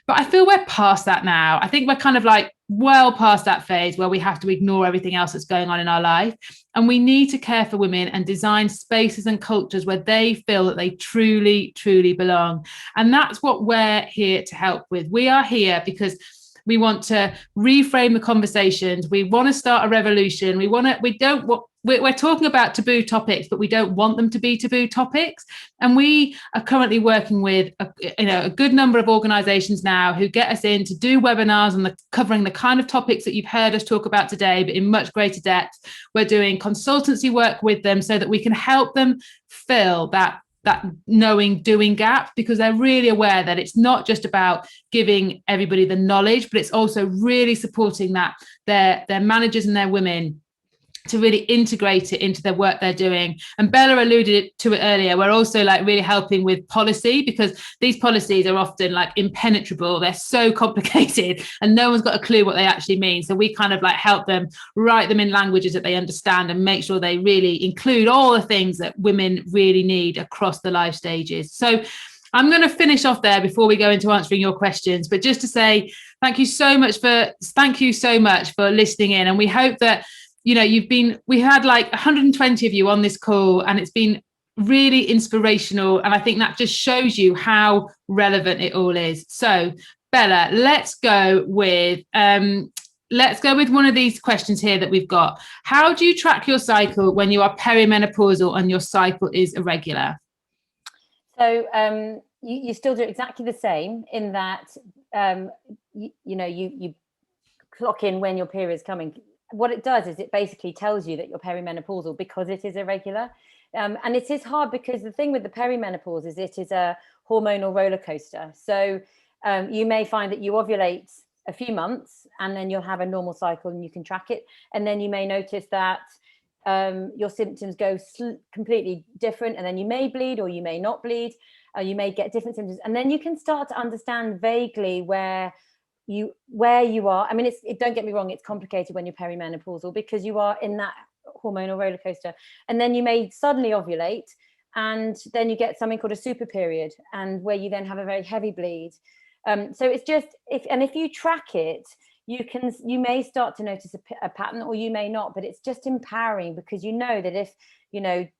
But I feel we're past that now. I think we're kind of well past that phase where we have to ignore everything else that's going on in our life. And we need to care for women and design spaces and cultures where they feel that they truly, truly belong. And that's what we're here to help with. We are here because we want to reframe the conversations. We want to start a revolution. We're talking about taboo topics, but we don't want them to be taboo topics. And we are currently working with a good number of organizations now who get us in to do webinars on covering the kind of topics that you've heard us talk about today, but in much greater depth. We're doing consultancy work with them so that we can help them fill that knowing doing gap, because they're really aware that it's not just about giving everybody the knowledge, but it's also really supporting that their managers and their women to really integrate it into their work they're doing. And Bella alluded to it earlier. We're also really helping with policy, because these policies are often impenetrable. They're so complicated and no one's got a clue what they actually mean. So we kind of help them write them in languages that they understand and make sure they really include all the things that women really need across the life stages. So I'm going to finish off there before we go into answering your questions, but just to say thank you so much for listening in. And we hope that we had 120 of you on this call, and it's been really inspirational. And I think that just shows you how relevant it all is. So Bella, let's go with one of these questions here that we've got. How do you track your cycle when you are perimenopausal and your cycle is irregular? So you still do exactly the same in that you clock in when your period is coming. What it does is it basically tells you that you're perimenopausal because it is irregular. And it is hard because the thing with the perimenopause is it is a hormonal roller coaster. So you may find that you ovulate a few months and then you'll have a normal cycle and you can track it. And then you may notice that your symptoms go completely different, and then you may bleed or you may not bleed. You may get different symptoms. And then you can start to understand vaguely where you are. I mean, don't get me wrong, it's complicated when you're perimenopausal because you are in that hormonal roller coaster, and then you may suddenly ovulate, and then you get something called a super period, and where you then have a very heavy bleed. So it's just if you track it, you may start to notice a pattern, or you may not, but it's just empowering because you know that if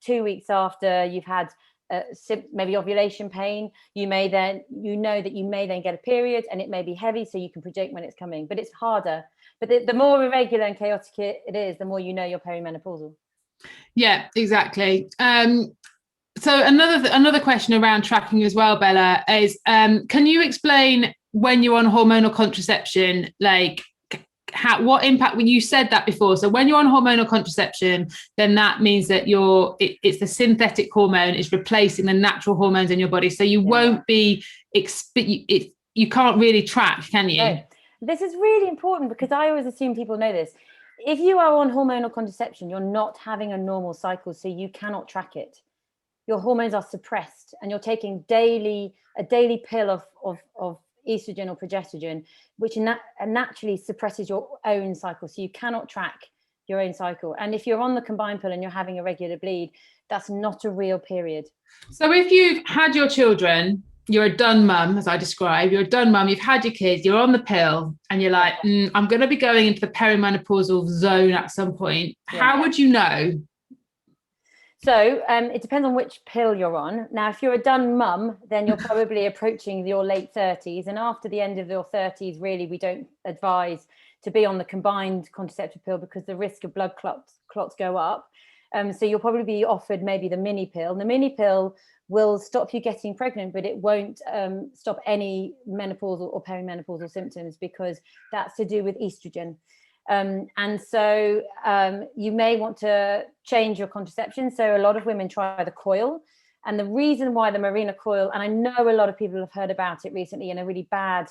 2 weeks after you've had maybe ovulation pain. You know that you may then get a period, and it may be heavy, so you can predict when it's coming, but it's harder. But the more irregular and chaotic it is, the more you know you're perimenopausal. Yeah, exactly. So another question around tracking as well, Bella, is can you explain when you're on hormonal contraception, like what impact, when you said that before, so when you're on hormonal contraception, then that means that it's the synthetic hormone is replacing the natural hormones in your body, so you won't be you can't really track, can you? No. This is really important, because I always assume people know this. If you are on hormonal contraception, you're not having a normal cycle, so you cannot track it. Your hormones are suppressed, and you're taking a daily pill of estrogen or progesterone, which naturally suppresses your own cycle, so you cannot track your own cycle. And if you're on the combined pill and you're having a regular bleed, that's not a real period. So if you've had your children, you're a done mum, as I described, you're a done mum, you've had your kids, you're on the pill, and you're like, I'm going to be going into the perimenopausal zone at some point. How would you know? So it depends on which pill you're on. Now, if you're a done mum, then you're probably approaching your late 30s. And after the end of your 30s, really, we don't advise to be on the combined contraceptive pill, because the risk of blood clots go up. So you'll probably be offered maybe the mini pill. The mini pill will stop you getting pregnant, but it won't stop any menopausal or perimenopausal symptoms, because that's to do with estrogen. And so you may want to change your contraception. So a lot of women try the coil. And the reason why the Mirena coil, and I know a lot of people have heard about it recently in a really bad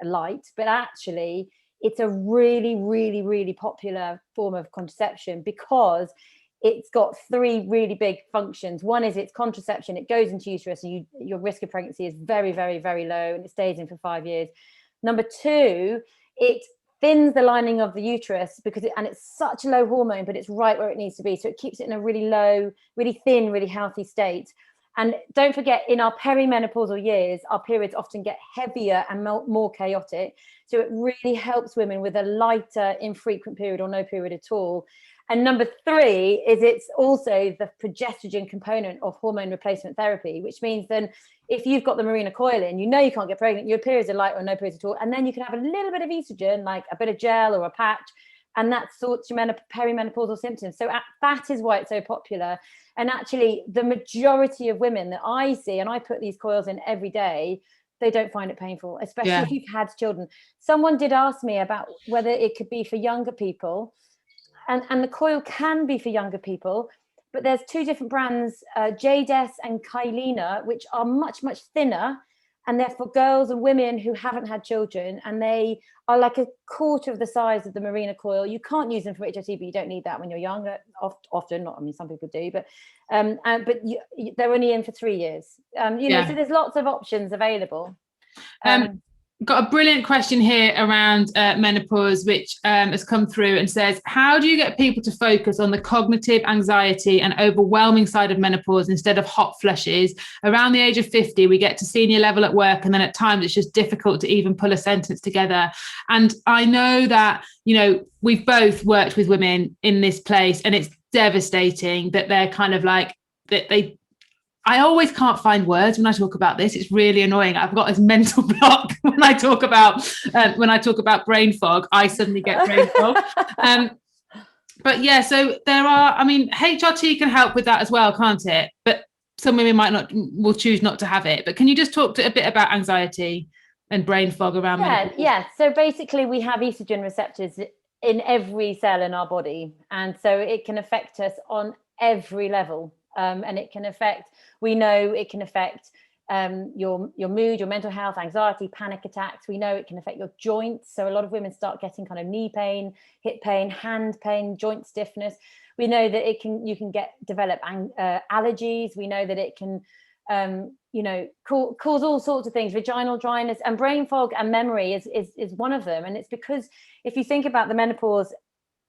light, but actually it's a really, really, really popular form of contraception, because it's got three really big functions. One is it's contraception. It goes into uterus, and your risk of pregnancy is very, very, very low, and it stays in for 5 years. Number two, it thins the lining of the uterus, because it's such a low hormone, but it's right where it needs to be. So it keeps it in a really low, really thin, really healthy state. And don't forget, in our perimenopausal years, our periods often get heavier and more chaotic. So it really helps women with a lighter, infrequent period or no period at all. And number three is it's also the progesterone component of hormone replacement therapy, which means then if you've got the Mirena coil in, you can't get pregnant, your periods are light or no periods at all. And then you can have a little bit of estrogen, like a bit of gel or a patch, and that sorts your perimenopausal symptoms. So that is why it's so popular. And actually, the majority of women that I see, and I put these coils in every day, they don't find it painful, especially if you've had children. Someone did ask me about whether it could be for younger people. And the coil can be for younger people, but there's two different brands, Jades and Kylina, which are much, much thinner, and they're for girls and women who haven't had children, and they are like a quarter of the size of the Mirena coil. You can't use them for HRT, but you don't need that when you're younger. Often, not. I mean, some people do, but they're only in for 3 years. So there's lots of options available. Got a brilliant question here around menopause, which has come through and says, how do you get people to focus on the cognitive anxiety and overwhelming side of menopause instead of hot flushes? Around the age of 50, we get to senior level at work, and then at times it's just difficult to even pull a sentence together. And I know that, we've both worked with women in this place, and it's devastating that they're kind of like, that I always can't find words when I talk about this. It's really annoying. I've got this mental block when I talk about brain fog. I suddenly get brain fog. But yeah, so HRT can help with that as well, can't it? But some women will choose not to have it. But can you just talk a bit about anxiety and brain fog around menopause? Yeah. So basically, we have estrogen receptors in every cell in our body, and so it can affect us on every level. And it can affect your mood, your mental health, anxiety, panic attacks. We know it can affect your joints. So a lot of women start getting kind of knee pain, hip pain, hand pain, joint stiffness. We know that you can develop allergies. We know that it can, cause all sorts of things, vaginal dryness, and brain fog and memory is one of them. And it's because if you think about the menopause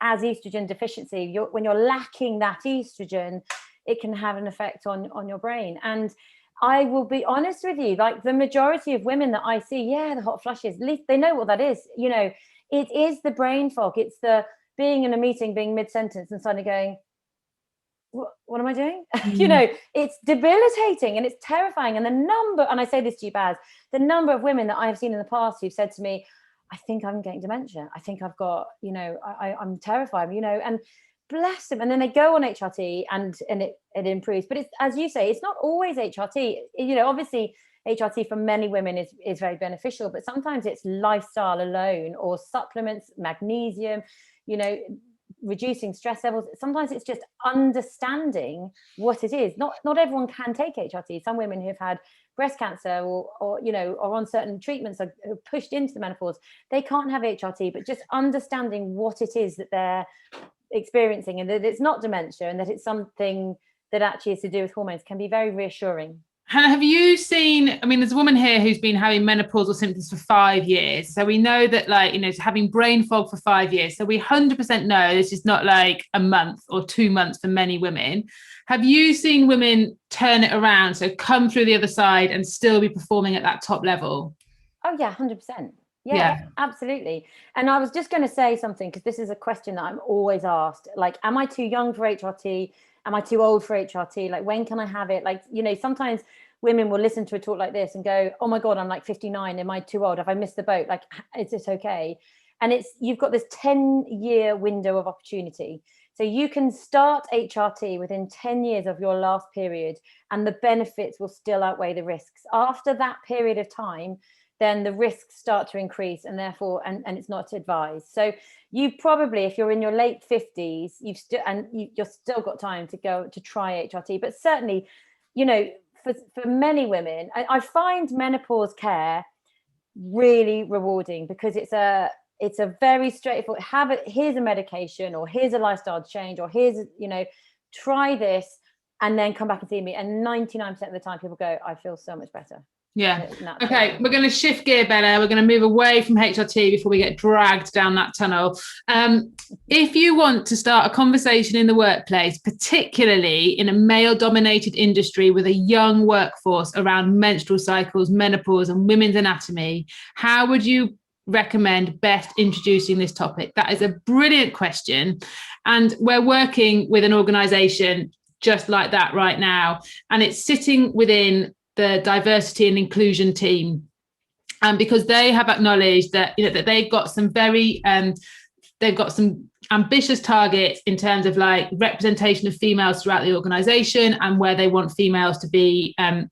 as estrogen deficiency, when you're lacking that estrogen, it can have an effect on your brain. And I will be honest with you, like the majority of women that I see, the hot flushes, at least they know what that is. It is the brain fog. It's the being in a meeting, being mid-sentence and suddenly going, what am I doing? You know, it's debilitating and it's terrifying. And and I say this to you, Baz, the number of women that I have seen in the past who've said to me, I think I'm getting dementia. I think I've got, you know, I'm terrified, you know, and bless them. And then they go on HRT and it improves. But it's, as you say, it's not always HRT. You know, obviously HRT for many women is very beneficial, but sometimes it's lifestyle alone or supplements, magnesium, you know, reducing stress levels. Sometimes it's just understanding what it is. Not everyone can take HRT. Some women who've had breast cancer or you know, are on certain treatments, are pushed into the menopause, they can't have HRT. But just understanding what it is that they're experiencing and that it's not dementia and that it's something that actually is to do with hormones can be very reassuring. Hannah, have you seen, I mean, there's a woman here who's been having menopausal symptoms for 5 years. So we know that, like, you know, having brain fog for 5 years. So we 100% know this is not like a month or 2 months for many women. Have you seen women turn it around? So come through the other side and still be performing at that top level? Oh, yeah, 100%. Yeah, absolutely. And I was just going to say something, because this is a question that I'm always asked. Like, am I too young for HRT? Am I too old for HRT? Like, when can I have it? Like, you know, sometimes women will listen to a talk like this and go, oh my God, I'm like 59. Am I too old? Have I missed the boat? Like, is this okay? And you've got this 10-year window of opportunity. So you can start HRT within 10 years of your last period, and the benefits will still outweigh the risks. After that period of time, then the risks start to increase, and therefore, and it's not advised. So you probably, if you're in your late 50s, you've still got time to go to try HRT. But certainly, you know, for many women, I find menopause care really rewarding, because it's a very straightforward, here's a medication, or here's a lifestyle change, or here's, you know, try this and then come back and see me. And 99% of the time people go, I feel so much better. Yeah. Okay, we're going to shift gear, Bella. We're going to move away from HRT before we get dragged down that tunnel. If you want to start a conversation in the workplace, particularly in a male-dominated industry with a young workforce around menstrual cycles, menopause, and women's anatomy, how would you recommend best introducing this topic? That is a brilliant question. And we're working with an organisation just like that right now. And it's sitting within the diversity and inclusion team, because they have acknowledged that, you know, that they've got some ambitious targets in terms of like representation of females throughout the organization, and where they want females to be in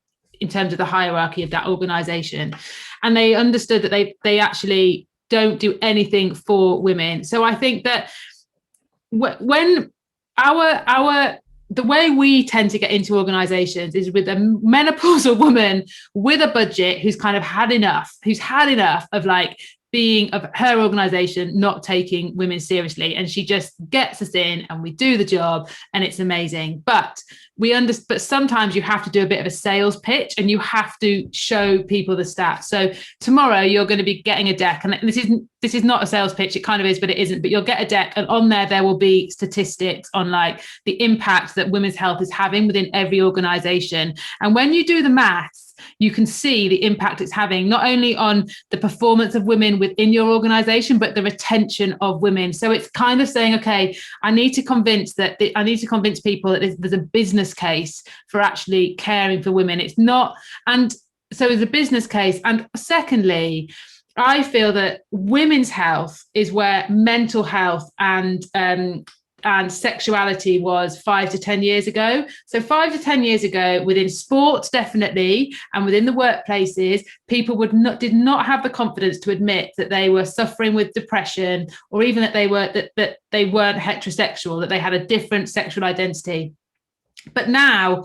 terms of the hierarchy of that organization. And they understood that they actually don't do anything for women. So I think that when the way we tend to get into organizations is with a menopausal woman with a budget who's kind of had enough of like being of her organization not taking women seriously, and she just gets us in and we do the job and it's amazing. But sometimes you have to do a bit of a sales pitch, and you have to show people the stats. So tomorrow you're going to be getting a deck, and this is not a sales pitch, it kind of is, but it isn't. But you'll get a deck, and on there will be statistics on like the impact that women's health is having within every organization. And when you do the maths, you can see the impact it's having, not only on the performance of women within your organization, but the retention of women. So it's kind of saying, okay, I need to convince people that there's a business case for actually caring for women. It's not, and so there's a business case. And secondly, I feel that women's health is where mental health and sexuality was 5 to 10 years ago. So 5 to 10 years ago, within sports, definitely, and within the workplaces, people did not have the confidence to admit that they were suffering with depression, or even that they weren't heterosexual, that they had a different sexual identity. But now,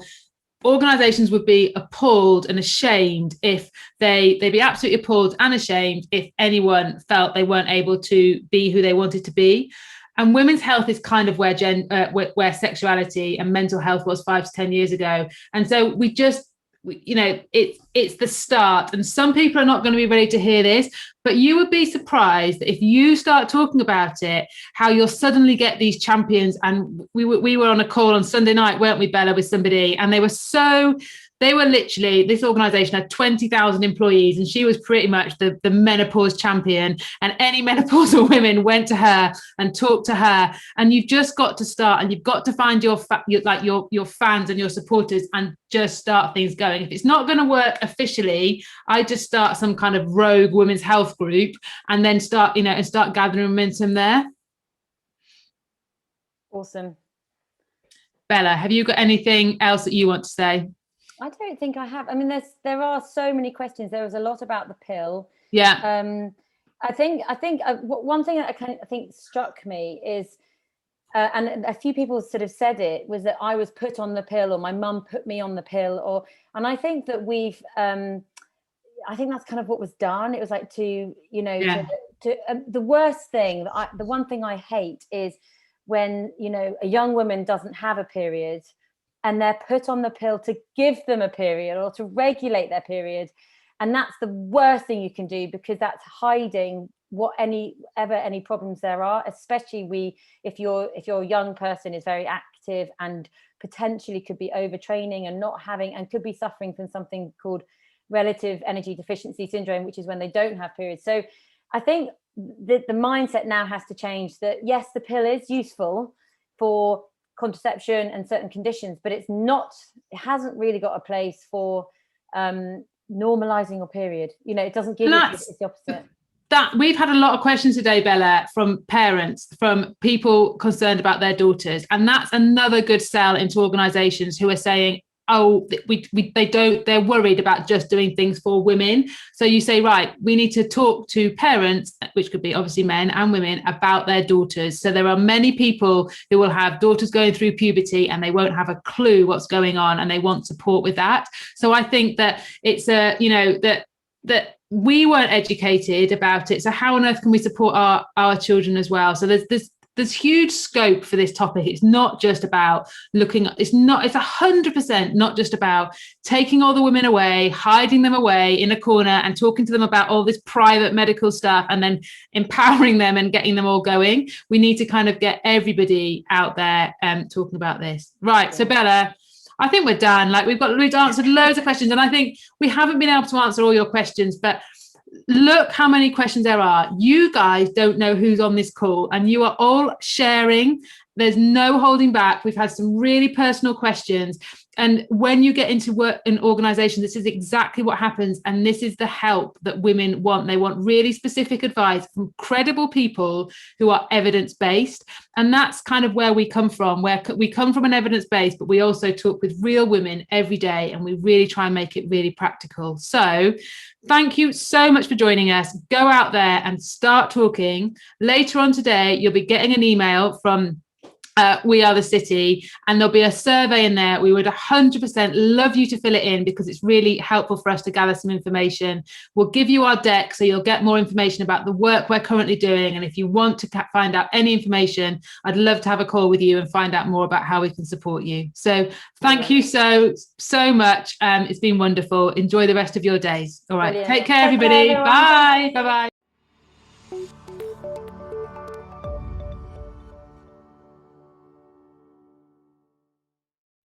organizations would be appalled and ashamed if they'd be absolutely appalled and ashamed if anyone felt they weren't able to be who they wanted to be. And women's health is kind of where sexuality and mental health was 5 to 10 years ago. And so it's the start. And some people are not going to be ready to hear this, but you would be surprised that if you start talking about it, how you'll suddenly get these champions. And we were on a call on Sunday night, weren't we, Bella, with somebody, and they were so they were literally, this organization had 20,000 employees, and she was pretty much the menopause champion. And any menopausal women went to her and talked to her. And you've just got to start, and you've got to find your fans and your supporters, and just start things going. If it's not going to work officially, I just start some kind of rogue women's health group, and then start gathering momentum there. Awesome. Bella, have you got anything else that you want to say? I don't think I have. I mean, there are so many questions. There was a lot about the pill. Yeah. I think one thing that I think struck me is, and a few people sort of said it, was that I was put on the pill, or my mum put me on the pill, and I think that I think that's kind of what was done. It was like the worst thing, the one thing I hate is when, a young woman doesn't have a period and they're put on the pill to give them a period or to regulate their period. And that's the worst thing you can do, because that's hiding any problems there are, especially if your young person is very active and potentially could be overtraining and could be suffering from something called relative energy deficiency syndrome, which is when they don't have periods. So I think the mindset now has to change, that yes, the pill is useful for contraception and certain conditions, but it hasn't really got a place for normalizing your period. It doesn't give it's the opposite. That we've had a lot of questions today, Bella, from parents, from people concerned about their daughters, and that's another good sell into organizations who are saying, oh, they're worried about just doing things for women. So you say, right, we need to talk to parents, which could be obviously men and women, about their daughters. So there are many people who will have daughters going through puberty and they won't have a clue what's going on, and they want support with that. So I think that it's that we weren't educated about it. So how on earth can we support our children as well? So there's huge scope for this topic. It's not just about it's 100% not just about taking all the women away, hiding them away in a corner and talking to them about all this private medical stuff and then empowering them and getting them all going. We need to kind of get everybody out there talking about this. Right. So Bella, I think we're done. We've answered loads of questions, and I think we haven't been able to answer all your questions, but look how many questions there are. You guys don't know who's on this call, and you are all sharing. There's no holding back. We've had some really personal questions. And when you get into work in organization, this is exactly what happens. And this is the help that women want. They want really specific advice from credible people who are evidence-based. And that's kind of where we come from, where we come from an evidence-based, but we also talk with real women every day, and we really try and make it really practical. So thank you so much for joining us. Go out there and start talking. Later on today, you'll be getting an email from We Are the City, and there'll be a survey in there. We would 100% love you to fill it in, because it's really helpful for us to gather some information. We'll give you our deck, so you'll get more information about the work we're currently doing. And if you want to find out any information, I'd love to have a call with you and find out more about how we can support you. So thank you so much. It's been wonderful. Enjoy the rest of your days. All right. Brilliant. Take care, everybody. Bye. Bye-bye.